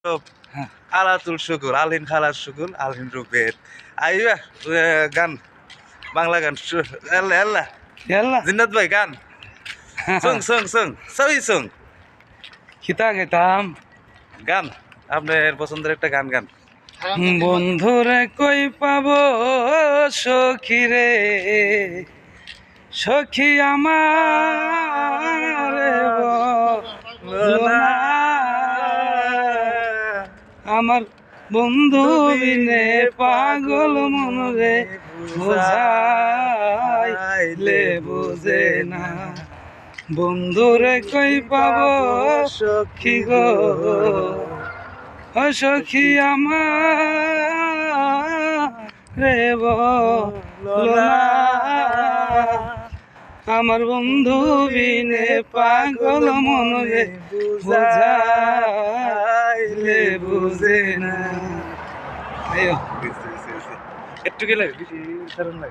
হ্যাঁ। আলাতুল শুকুর আলহিন খালার শুকুর আলহিন রুবেদ আইবা গান বাংলা গান আল্লাহ আল্লাহ ইয়াল্লা জিন্নাত ভাই গান সং সং সং সবই সং খিতা গেতাম গান আপনার পছন্দের একটা গান গান বন্ধুরে কই পাব সখী রে সখী আমার আমার বন্ধু বিনে পাগল মনরে বুঝাইলে বুঝে না বন্ধুরে কই পাব সখী গো ও সখী আমার রে বলো আমার বন্ধু বিনে পাগল মনরে বুঝাইলে বুঝে না একটু গেলে বেশি